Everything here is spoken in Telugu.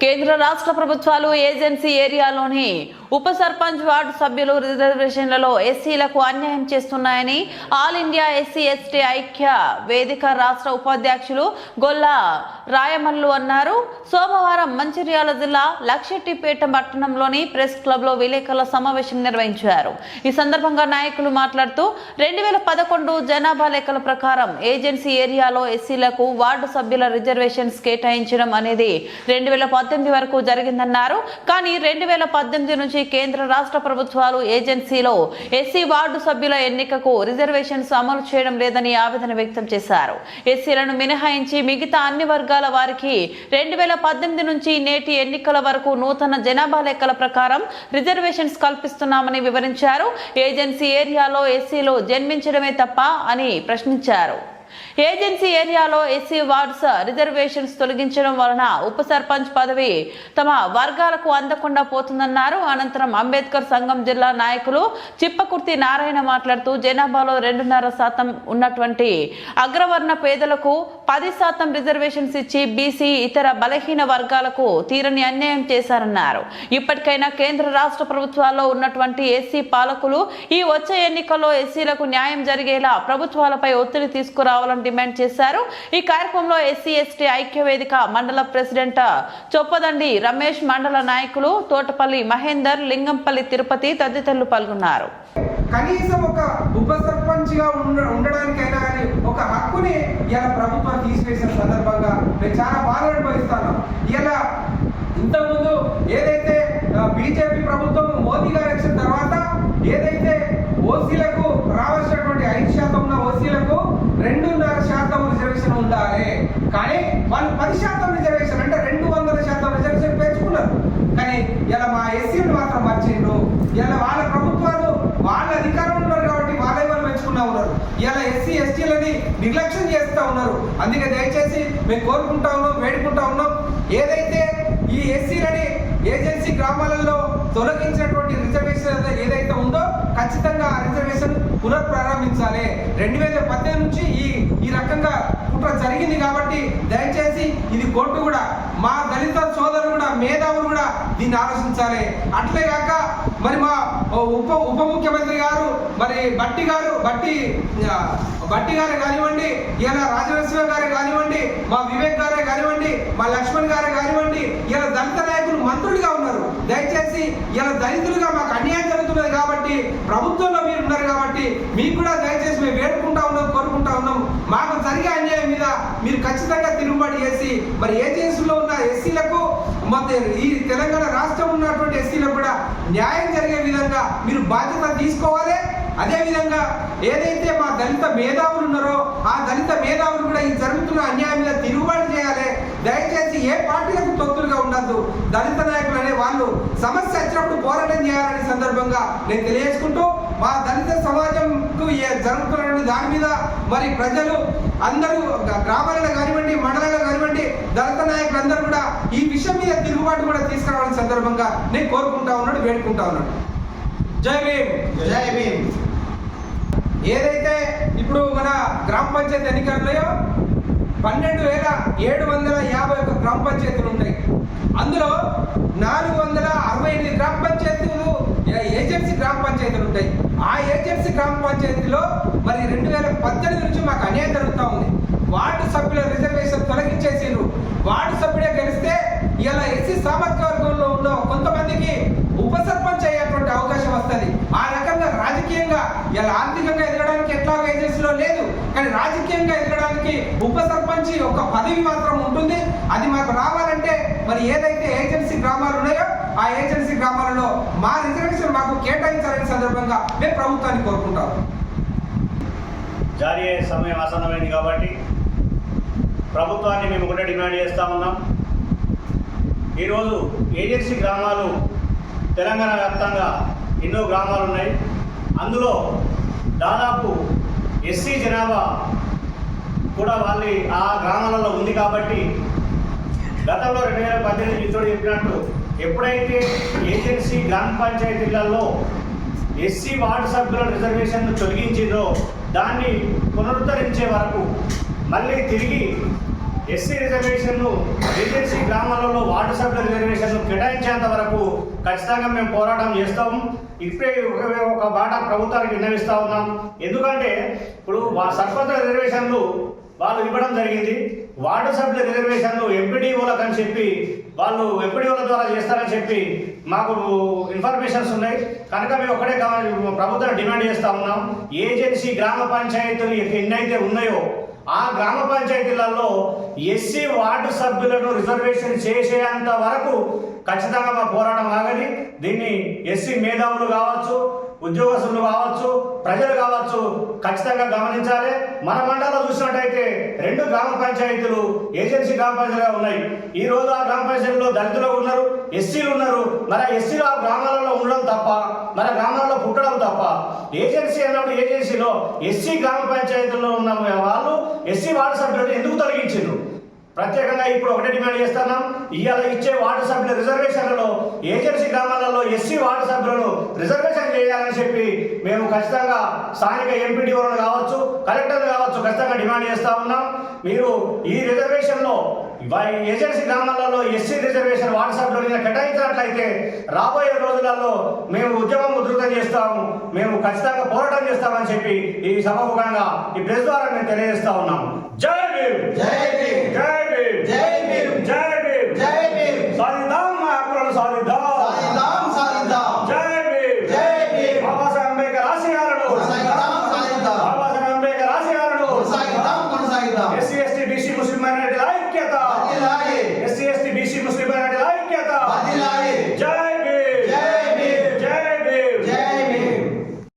కేంద్ర రాష్ట్ర ప్రభుత్వాలు ఏజెన్సీ ఏరియాలోని ఉప సర్పంచ్ వార్డు సభ్యులు రిజర్వేషన్లలో ఎస్సీలకు అన్యాయం చేస్తున్నాయని ఆల్ ఇండియా ఎస్సీ ఎస్టీ ఐక్య వేదిక రాష్ట్ర ఉపాధ్యక్షులు గొల్లా రాయమల్లు అన్నారు. సోమవారం మంచిర్యాల జిల్లా లక్షెట్టిపేట పట్టణంలోని ప్రెస్ క్లబ్ లో విలేకరుల సమావేశం నిర్వహించారు. ఈ సందర్భంగా నాయకులు మాట్లాడుతూ 2011 జనాభా లెక్కల ప్రకారం ఏజెన్సీ ఏరియాలో ఎస్సీలకు వార్డు సభ్యుల రిజర్వేషన్స్ కేటాయించడం అనేది 2018 వరకు జరిగిందన్నారు. కానీ 2018 నుంచి కేంద్ర రాష్ట్ర ప్రభుత్వాలు ఏజెన్సీలో ఎస్సీ వార్డు సభ్యుల ఎన్నికకు రిజర్వేషన్స్ అమలు చేయడం లేదని ఆవేదన వ్యక్తం చేశారు. ఎస్సీలను మినహాయించి మిగతా అన్ని వర్గాల వారికి 2018 నుంచి నేటి ఎన్నికల వరకు నూతన జనాభా లెక్కల ప్రకారం రిజర్వేషన్స్ కల్పిస్తున్నామని వివరించారు. ఏజెన్సీ ఏరియాలో ఎస్సీలు జన్మించడమే తప్ప అని ప్రశ్నించారు. ఏజెన్సీ ఏరియాలో ఎస్సీ వార్డ్స్ రిజర్వేషన్స్ తొలగించడం వలన ఉప సర్పంచ్ పదవి తమ వర్గాలకు అందకుండా పోతుందన్నారు. అనంతరం అంబేద్కర్ సంఘం జిల్లా నాయకులు చిప్పకుర్తి నారాయణ మాట్లాడుతూ జనాభాలో 2.5% ఉన్నటువంటి అగ్రవర్ణ పేదలకు 10% రిజర్వేషన్స్ ఇచ్చి బీసీ ఇతర బలహీన వర్గాలకు తీరని అన్యాయం చేశారన్నారు. ఇప్పటికైనా కేంద్ర రాష్ట్ర ప్రభుత్వాల్లో ఉన్నటువంటి ఎస్సీ పాలకులు ఈ వచ్చే ఎన్నికల్లో ఎస్సీలకు న్యాయం జరిగేలా ప్రభుత్వాలపై ఒత్తిడి తీసుకురావాలని డిమాండ్ చేశారు. ఈ కార్యక్రమంలో ఎస్సీ ఎస్టీ ఐక్య వేదిక మండల ప్రెసిడెంట్ చొప్పదండి రమేష్, మండల నాయకులు తోటపల్లి మహేందర్, లింగంపల్లి తిరుపతి తదితరులు పాల్గొన్నారు. కనీసం ఒక ఉప సర్పంచ్ గా ఉండడానికైనా కానీ ఒక హక్కుని ఇలా ప్రభుత్వం తీసివేసిన సందర్భంగా నేను చాలా బాధ అనుభవిస్తాను. ఇలా ఇంతకుముందు ఏదైతే బీజేపీ ప్రభుత్వం మోదీ గారు వచ్చిన తర్వాత ఏదైతే ఓసీలకు రావాల్సినటువంటి 5% ఉన్న ఓసీలకు 2.5% రిజర్వేషన్ ఉండాలి. కానీ వాళ్ళు 10% రిజర్వేషన్ అంటే 200% రిజర్వేషన్ పెంచుకున్నారు. కానీ ఇలా మా ఎస్సీలు మాత్రం మర్చిండ్రు. ఇలా వాళ్ళ ప్రభుత్వాలు వాళ్ళ అధికారంలో ఉన్నారు కాబట్టి వాళ్ళే వాళ్ళు పెంచుకున్నా ఉన్నారు. ఇలా ఎస్సీ ఎస్టీలని నిర్లక్ష్యం చేస్తూ ఉన్నారు. అందుకే దయచేసి మేము కోరుకుంటా ఉన్నాం, వేడుకుంటా ఉన్నాం. ఏదైతే ఈ ఎస్సీలని ఏజెన్సీ గ్రామాలలో తొలగించినటువంటి రిజర్వేషన్ ఏదైతే ఉందో ఖచ్చితంగా ఆ రిజర్వేషన్ పునఃప్రారంభించాలి. 2018 నుంచి ఈ రకంగా కుట్ర జరిగింది కాబట్టి దయచేసి ఇది కోర్టు కూడా మా దళిత సోదరులు కూడా మేధావులు కూడా దీన్ని ఆలోచించాలి. అట్లే కాక మరి మా ఉప ముఖ్యమంత్రి గారు మరి బట్టి గారే కానివ్వండి, ఇలా రాజనరసింహ గారే కానివ్వండి, మా వివేక్ గారే కానివ్వండి, మా లక్ష్మణ్ గారే కానివ్వండి, ఇలా దళిత నాయకులు మంత్రులుగా ఉన్నారు. దయచేసి ఇలా దళితులుగా మాకు అన్యాయం జరుగుతున్నది కాబట్టి ప్రభుత్వంలో మీరు ఉన్నారు కాబట్టి మీకు కూడా దయచేసి మేము వేడుకుంటా ఉన్నాం, కోరుకుంటా ఉన్నాం. మాకు జరిగే అన్యాయం మీద మీరు ఖచ్చితంగా తిరుగుబాటు చేసి మరి ఏజెన్సీలో ఉన్న ఎస్సీలకు ఈ తెలంగాణ రాష్ట్రం ఉన్నటువంటి ఎస్సీలకు కూడా న్యాయం జరిగే విధంగా మీరు బాధ్యత తీసుకోవాలి. అదేవిధంగా ఏదైతే మా దళిత మేధావులు ఉన్నారో ఆ దళిత మేధావులు కూడా ఈ జరుగుతున్న అన్యాయం మీద తిరుగుబాటు చేయాలి. దయచేసి ఏ పార్టీలకు తొత్తులుగా ఉండద్దు. దళిత నాయకులు అనే వాళ్ళు సమస్య వచ్చినప్పుడు పోరాటం చేయాలనే సందర్భంగా నేను తెలియజేసుకుంటూ మా దళిత సమాజంకు జరుగుతున్నటువంటి దాని మీద మరి ప్రజలు అందరూ గ్రామాలలో కానివ్వండి, మండలాల్లో కానివ్వండి, దళిత నాయకులు అందరూ కూడా ఈ విషయం మీద తిరుగుబాటు కూడా తీసుకురావాలని సందర్భంగా నేను కోరుకుంటా ఉన్నాడు, వేడుకుంటా ఉన్నాడు. జై భీమ్, జై భీమ్. ఏదైతే ఇప్పుడు మన గ్రామ పంచాయతీ ఎన్నికలున్నాయో 12,751 గ్రామ పంచాయతీలు ఉంటాయి. అందులో 468 గ్రామ పంచాయతీలు ఏజెన్సీ గ్రామ పంచాయతీలు ఉంటాయి. ఆ ఏజెన్సీ గ్రామ పంచాయతీలో మరి 2018 నుంచి మాకు అన్యాయం జరుగుతూ ఉంది. వార్డు సభ్యుల రిజర్వేషన్ తొలగించేసిండ్రు. వార్డు సభ్యుడే గెలిస్తే ఇలా ఎస్సీ సామాజిక వర్గంలో ఉన్న కొంతమందికి ఉప సర్పంచ్ అయ్యేటువంటి అవకాశం వస్తుంది. ఆ రకంగా రాజకీయంగా ఇలా ఆర్థికంగా ఎదగడానికి ఎట్లాగో ఏజెన్సీలో లేదు, కానీ రాజకీయంగా ఎదగడానికి ఉప సర్పంచ్ ఒక పదవి మాత్రం ఉంటుంది. అది మాకు రావాలంటే మరి ఏదైతే ఏజెన్సీ గ్రామాలు ఉన్నాయో ఆ ఏజెన్సీ గ్రామాలలో మా రిజర్వేషన్ మాకు కేటాయించాలనే సందర్భంగా మేము ప్రభుత్వాన్ని కోరుకుంటాం. జారీ అయ్యే సమయం ఆసన్నమైంది కాబట్టి ప్రభుత్వాన్ని మేము కూడా డిమాండ్ చేస్తూ ఉన్నాం. ఈరోజు ఏజెన్సీ గ్రామాలు తెలంగాణ వ్యాప్తంగా ఎన్నో గ్రామాలు ఉన్నాయి. అందులో దాదాపు ఎస్సీ జనాభా కూడా ఆ గ్రామాలలో ఉంది కాబట్టి గతంలో 2018 మిత్రుడు చెప్పినట్టు ఎప్పుడైతే ఏజెన్సీ గ్రామ పంచాయతీలలో ఎస్సీ వార్డు సభ్యుల రిజర్వేషన్ను తొలగించిందో దాన్ని పునరుద్ధరించే వరకు మళ్ళీ తిరిగి ఎస్సీ రిజర్వేషన్ను ఏజెన్సీ గ్రామాలలో వార్డు సభ్యుల రిజర్వేషన్ను కేటాయించేంత వరకు ఖచ్చితంగా మేము పోరాటం చేస్తాము. ఇప్పుడే ఒక మాట ప్రభుత్వానికి విన్నవిస్తూ ఉన్నాం. ఎందుకంటే ఇప్పుడు సర్పంచుల రిజర్వేషన్లు వాళ్ళు ఇవ్వడం జరిగింది. వార్డు సభ్యుల రిజర్వేషన్లు ఎంపీడీఓలకు అని చెప్పి వాళ్ళు ఎంపీడీఓల ద్వారా చేస్తారని చెప్పి మాకు ఇన్ఫర్మేషన్స్ ఉన్నాయి. కనుక మేము ఒకటే ప్రభుత్వం డిమాండ్ చేస్తూ ఉన్నాం. ఏజెన్సీ గ్రామ పంచాయతీలు ఎన్నైతే ఉన్నాయో ఆ గ్రామ పంచాయతీలలో ఎస్సీ వార్డు సభ్యులను రిజర్వేషన్ చేసేంత వరకు ఖచ్చితంగా మా పోరాటం ఆగది. దీన్ని ఎస్సీ మేధావులు కావచ్చు, ఉద్యోగస్తులు కావచ్చు, ప్రజలు కావచ్చు ఖచ్చితంగా గమనించాలి. మన మండలంలో చూసినట్టయితే 2 గ్రామ పంచాయతీలు ఏజెన్సీ గ్రామ పంచాయతీగా ఉన్నాయి. ఈ రోజు ఆ గ్రామ పంచాయతీలో దళితులు ఉన్నారు, ఎస్సీలు ఉన్నారు. మన ఎస్సీలు ఆ గ్రామాలలో ఉండడం తప్ప, మన గ్రామాలలో పుట్టడం తప్ప. ఏజెన్సీ అన్నప్పుడు ఏజెన్సీలో ఎస్సీ గ్రామ పంచాయతీలో ఉన్న వాళ్ళు ఎస్సీ వార్డు సభ్యులను ఎందుకు తొలగించారు? ప్రత్యేకంగా ఇప్పుడు ఒకటే డిమాండ్ చేస్తున్నాం. ఇవాళ ఇచ్చే వార్డు సభ్యుల రిజర్వేషన్లలో ఏజెన్సీ గ్రామాలలో ఎస్సీ వార్డు సభ్యులను రిజర్వేషన్ చేయాలని చెప్పి మేము ఖచ్చితంగా స్థానిక ఎంపీడీఓలను కావచ్చు, కలెక్టర్లు కావచ్చు ఖచ్చితంగా డిమాండ్ చేస్తా ఉన్నాం. మీరు ఈ రిజర్వేషన్లో ఏజెన్సీ గ్రామాలలో ఎస్సీ రిజర్వేషన్ వార్డు సభ్యులను కేటాయించినట్లయితే రాబోయే రోజులలో మేము ఉద్యమం ఉధృతం చేస్తాము, మేము ఖచ్చితంగా పోరాటం చేస్తామని చెప్పి ఈ సభాముఖంగా ఈ ప్రెస్ ద్వారా మేము తెలియజేస్తా ఉన్నాము. జై భీమ్, జై భీమ్, జై భీమ్, జై భీమ్, జై భీమ్, జై భీమ్. సాధిద్దాం మా హక్కులను సాధిద్దాం. సాధిద్దాం, సాధిద్దాం. జై భీమ్, జై భీమ్. బాబాసాహెబ్ అంబేద్కర్ ఆశయాలను కొనసాగిద్దాం, సాధిద్దాం. బాబాసాహెబ్ అంబేద్కర్ ఆశయాలను కొనసాగిద్దాం, కొనసాగిద్దాం. ఎస్సీ ఎస్టీ బీసీ ముస్లిం మైనారిటీల ఐక్యత. ఇలాగే ఎస్సీ ఎస్టీ బీసీ ముస్లిం మైనారిటీ